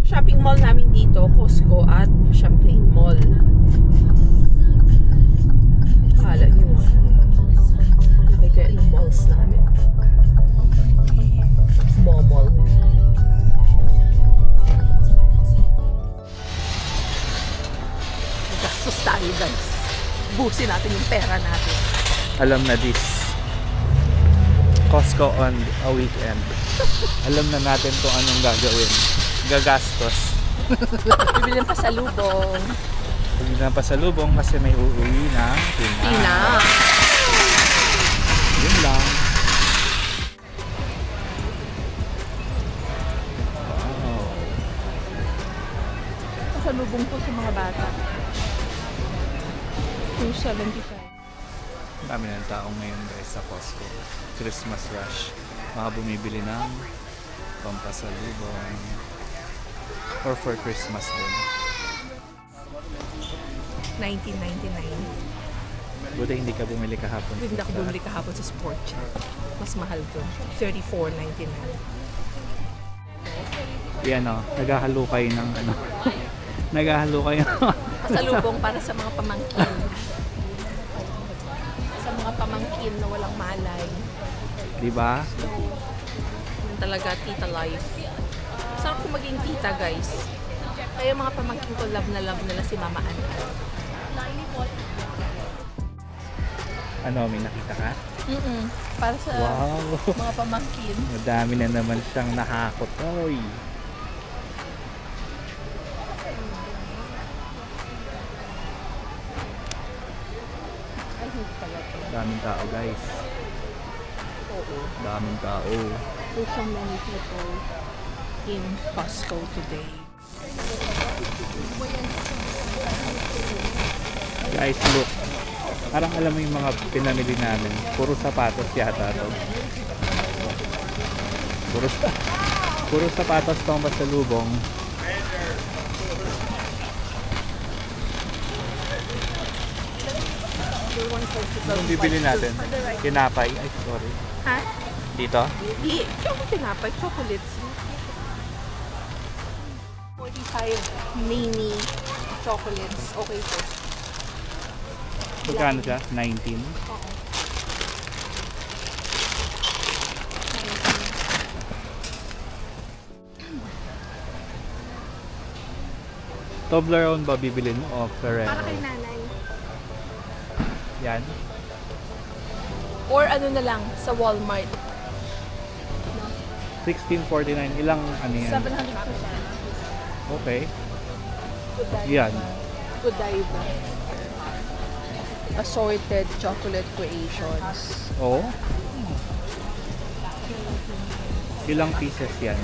Shopping mall namin dito, Costco at Champlain Mall. Kala nyo, laki kaya ng malls namin. Mall. Gastos tayo guys. Busin natin yung pera natin. Alam na this. Costco on a weekend. Alam na natin kung anong gagawin. Gagastos. Bibili ng pasalubong. Bibili ng pasalubong kasi may uuwi na Tina. Yun lang. Wow. Pasalubong po sa mga bata. 275. Dami ng tao ngayon guys sa Costco. Christmas rush. Mga bumibili ng pampasalubong. Or for Christmas din. 1999. Buti hindi ka bumili kahapon. Hindi ako bumili kahapon sa Sport Chek. Mas mahal to. 34.99. Yan o, naghahalukay ng ano. Naghahalukay ng Pasalubong para sa mga pamangkin. Sa mga pamangkin na walang malay. Diba? So, yun talaga tita life. Sarap ko maging tita guys. Kaya mga pamangkin ko love na love nila si Mama Ann. Ano, may nakita ka? Para sa wow, mga pamangkin. madami na naman siyang nahakot. Oy. Daming tao guys. Oo. Daming tao. There's so many people in Costco today. Guys, look. Parang alam mo yung mga pinamili namin. Puro sapatos yata to. Puro sapatos tong pasalubong. Anong bibili natin? Tinapay. Ay, sorry. Ha? Dito? Hindi. Chocolate tinapay. Chocolates. 45 mini chocolates. Okay po. Magkano siya? 19? Oo. Toblerone ba bibilin mo o Ferrero? Para kay nanay. Yan. Or ano na lang, sa Walmart. 16.49. Ilang ano yan? 750. Okay. Godiva. Yan. Godiva. Assorted chocolate creations. Oo. Ilang pieces yan?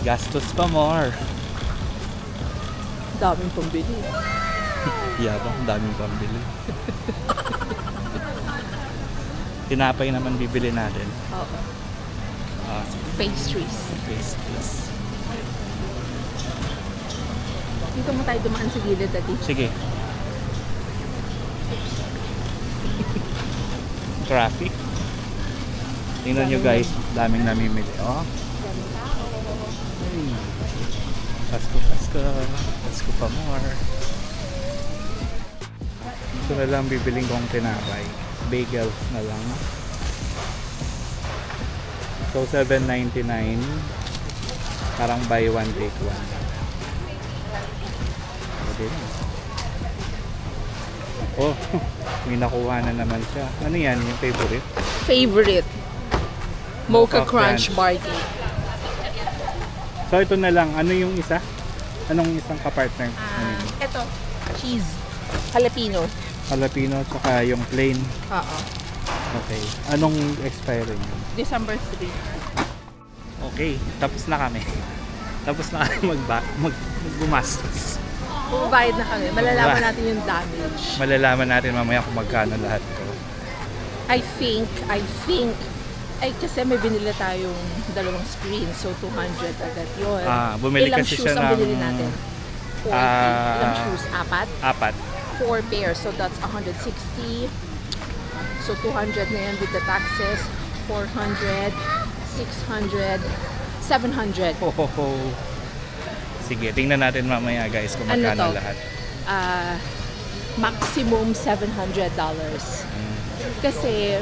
Gastos pa more. Daming pambili. Yabang, daming pambili. Tinapay naman bibili natin. Oo. Pastries. Dito mo tayo dumaan sa gilid dati. Sige. Traffic. Tingnan nyo guys, daming namimili. Oh. Hey. Pasko pa more. Ito na lang bibiling kong tinapay. Bagels na lang. So 7.99. Parang buy one take one. Pwede na. Oh, may nakuha na naman siya. Ano yan? Yung favorite? Favorite. Mocha Crunch Crunch. Bar Cake. So ito na lang. Ano yung isa? Anong isang kapartner? Ito. Cheese. Jalapeno. Jalapeno tsaka yung plain. Oo. Okay. Anong expiry niya? December 3. Okay. Tapos na kami. Tapos na kami magbumastos. Bumabayad na kami. Malalaman natin yung damage. Malalaman natin mamaya kung magkano lahat to. I think, ay kasi may binili tayong dalawang screen. So 200 agad yun. Bumili Ilang kasi shoes siya ang ng binili natin? 40. Ilang shoes? Apat? Apat. 4 pairs. So that's 160. So 200 na yan with the taxes. 400, 600, 700. Sige, tingnan natin mamaya guys kung magkano lahat. Maximum $700. Kasi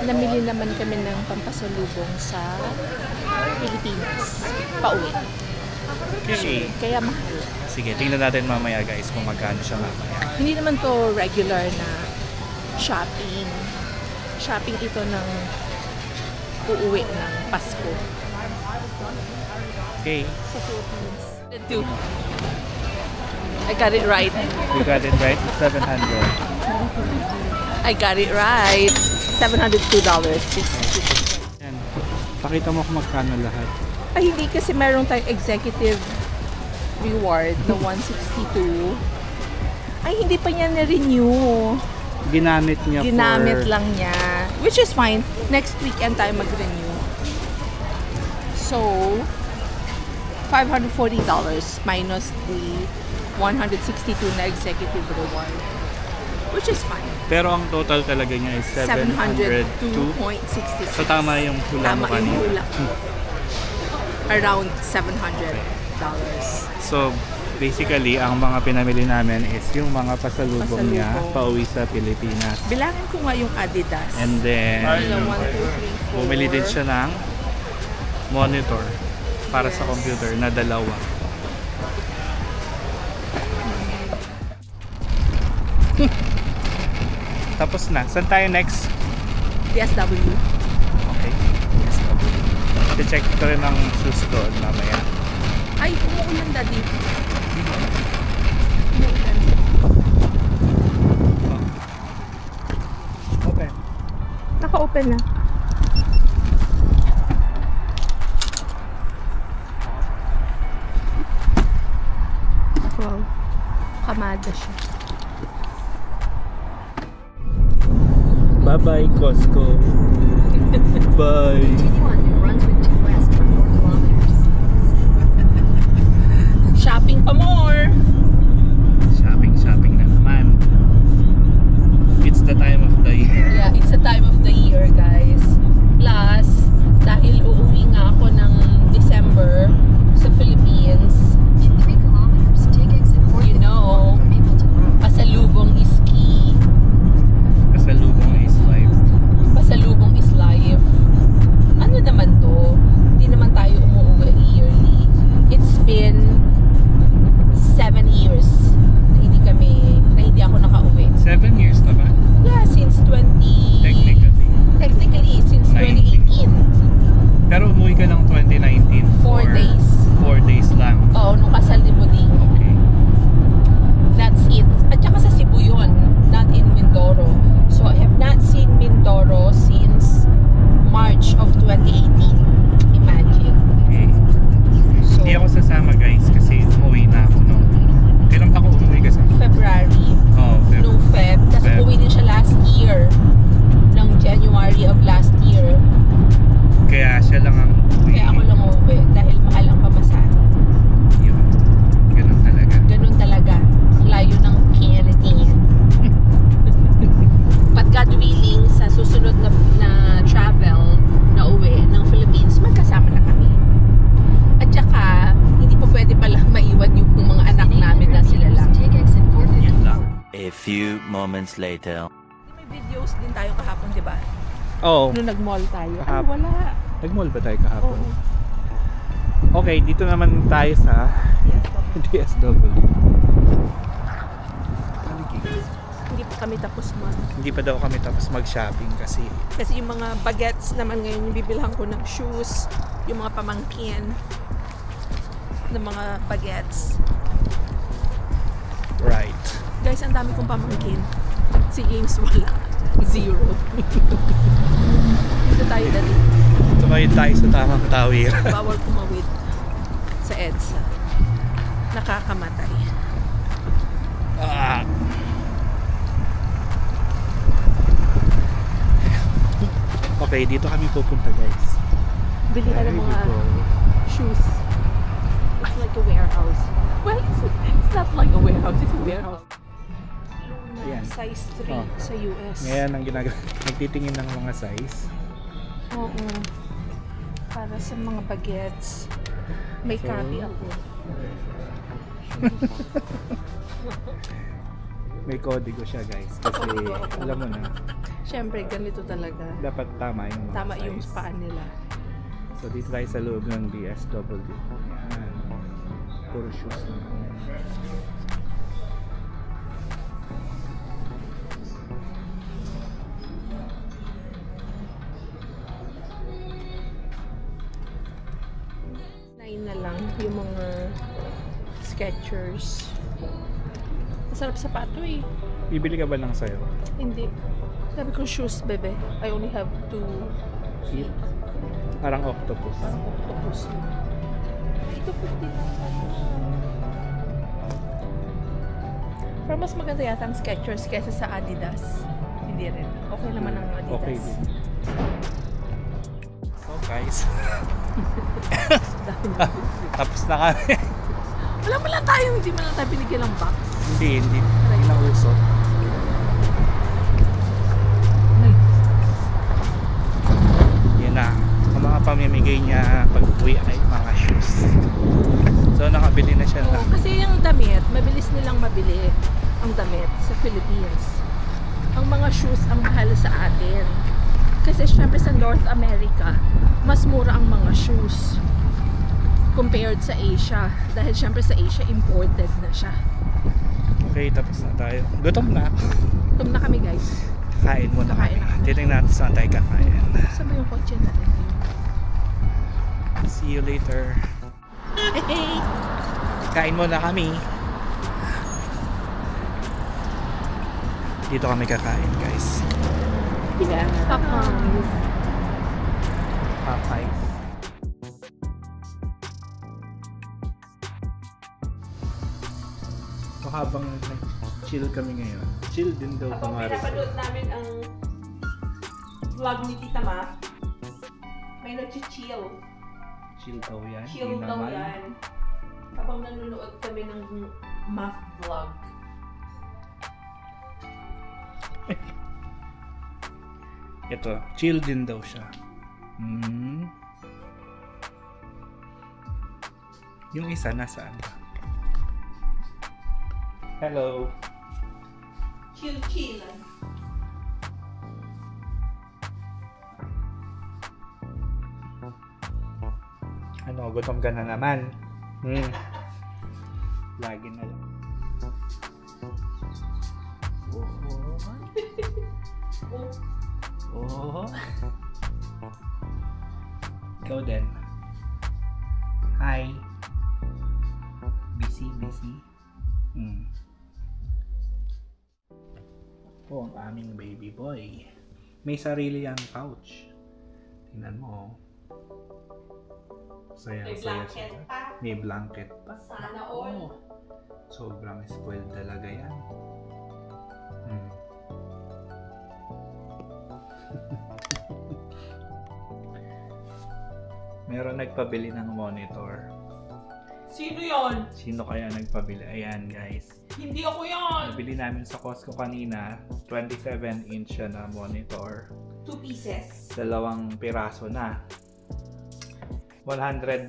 namili naman kami ng pampasalubong sa Pilipinas. Pauwi. Okay. Kaya mahal. Sige, tingnan natin mamaya guys kung magkano siya mamaya. Hindi naman to regular na shopping. Shopping ito ng uuwi ng Pasko. Okay. Sa Philippines. I got it right. You got it right? 700. I got it right. $702. Yan. Pakita mo kung magkano lahat. Ay, hindi kasi meron tayong executive reward na 162. Ay, hindi pa niya na-renew. Ginamit niya Ginamit lang niya. Which is fine. Next weekend tayo mag-renew. So, $540 minus the 162 na executive reward. Which is fine. Pero ang total talaga niya is 702.66. So tama yung hula mo kanina. Tama yung hula. Around $700. So basically, ang mga pinamili namin is yung mga pasalubong niya pauwi sa Pilipinas. Bilangin ko nga yung Adidas. And then, 1, 2, 3, 4. bumili din siya ng monitor para sa computer na dalawa. Tapos na. Saan tayo next? DSW. Okay. I-check ko rin ang shoes ko mamaya. Ay, umuulan daddy. Open. Naka-open na. Wow. Kamada siya. Bye-bye, Costco. Bye. Continue on New Brunswick to west for 4 kilometers. Shopping pa more! Shopping na naman. It's the time of the year. Yeah, it's a time of the year, guys. Plus, dahil uuwi nga ako ng December sa Philippines, In 3 kilometers, take exit 4 you know, from Mapleton Road. pasalubong is key. Kasalubong is life. Pasalubong is life. Ano naman to? Hindi naman tayo umuwi yearly. It's been 7 years na hindi ako nakauwi. 7 years na ba? Yeah, since Technically, since 19. 2018. Pero umuwi ka ng 2019 4 days. 4 days lang. Oo, nung kasal ni Buding. Okay. That's it. At saka sa Cebu yun, not in Mindoro. So I have not seen Mindoro since March of 2018. Imagine. Okay. So, Hindi ako sasama guys kasi umuwi na ako nung... Kailan pa ako umuwi kasi? February. Oh, Nung Feb. Tapos Feb. uwi din siya last year. Ng January of last year. Kaya siya lang ang umuwi. Kaya ako lang uwi dahil mahal ang pamasahe. Yun. Ganun talaga. Ganun talaga. Ang layo ng Kennedy. But God willing, sa susunod na travel na uwi ng Philippines, magkasama na kami. At saka, hindi pa pwede palang maiwan yung mga anak namin na sila lang. Take exit Yun lang. 454. A few moments later. May videos din tayo kahapon, di ba? Oo. Nung nag-mall tayo. Ay, Kahapon. wala. Nag-mall ba tayo kahapon? Oo. Okay, dito naman tayo sa DSW. Hindi pa kami tapos Hindi pa daw kami tapos mag-shopping kasi Kasi yung mga bagets naman ngayon, yung bibilhan ko ng shoes, yung mga pamangkin ng mga bagets. right. Guys, ang dami kong pamangkin. Si James wala. 0. Dito tayo dali. Tumayod tayo sa tamang tawir. Bawal kumawid sa EDSA. Nakakamatay. Ah. Okay, dito kami pupunta guys. Bili ka ng mga shoes. It's like a warehouse. Well, it's not not like a warehouse, it's a warehouse. Yan. Size 3 Oh. sa US. Ngayon ang ginagawa, nagtitingin ng mga size. Oo. Para sa mga bagets. May So, copy ako. May kodigo siya guys. Kasi alam mo na, Siyempre, ganito talaga. dapat tama yung mga Tama size. yung paan nila. So dito tayo sa loob ng DSW. Yan. Puro shoes na. Nine na lang yung mga Skechers. Masarap sapato eh. Bibili ka ba lang sa'yo? Hindi. Sabi ko shoes, bebe. I only have 2 feet. Parang octopus. Parang octopus. Ito 50 lang. Pero mas maganda yata ang Skechers kaysa sa Adidas. Hindi rin. Okay naman ang Adidas. Okay din. So guys, tapos na kami. Wala mo lang tayo, hindi mo lang tayo binigyan ng box. hindi na uso. Yan na. Ang mga pamimigay niya pag uwi ay mga shoes. So nakabili na siya Oo, na. kasi yung damit, mabilis nilang mabili ang damit sa Philippines. Ang mga shoes ang mahal sa atin. Kasi syempre sa North America, mas mura ang mga shoes compared sa Asia. Dahil syempre sa Asia, imported na siya. Okay, tapos na tayo. Gutom na. Gutom na kami guys. Kain muna Kakain kami. na kami. Titingnan natin saan tayo kakain. Saan ba yung kotse natin? See you later. Hey! Kain muna kami. Dito kami kakain, guys. Yeah. Popeyes. Popeyes. So habang nag-chill kami ngayon, chill din daw Habang pangarap. pinapanood namin ang vlog ni Tita Ma, may nag-chill. Chill daw yan. Chill Hindi daw naman. yan. Habang nanonood kami ng math vlog. Ito, chill din daw siya. Yung isa nasaan ba? Hello. Chill, chill. Ano, gutom ka na naman. Lagi na lang. Oh. Ikaw din. Hi. Busy. Oh, ang aming baby boy. May sarili ang couch. Tingnan mo. Saya siya. May blanket pa. Sana all. Sobrang spoiled talaga yan. Meron nagpabili ng monitor. Sino yon? Sino kaya nagpabili? Ayan guys. Hindi ako yon. Nabili namin sa Costco kanina. 27-inch siya na monitor. 2 pieces. 2 piraso na. $199.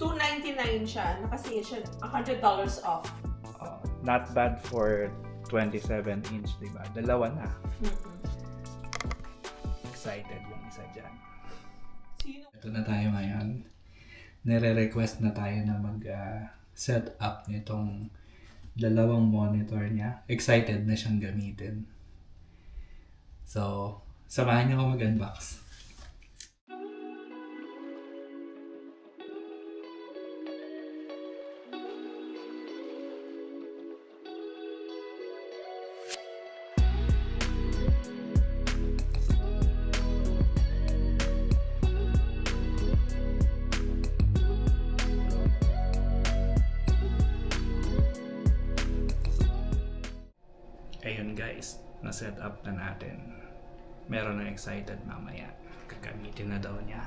$299 siya. Nakasale siya. $100 off. Not bad for 27-inch, diba? Dalawa na. Excited yung isa dyan. Sino? Ito na tayo ngayon. Nire-request na tayo na mag-set up nitong dalawang monitor niya. Excited na siyang gamitin. So, samahan niyo ako mag-unbox. Ayun guys, na-set up na natin. Meron na excited mamaya. Gagamitin na daw niya.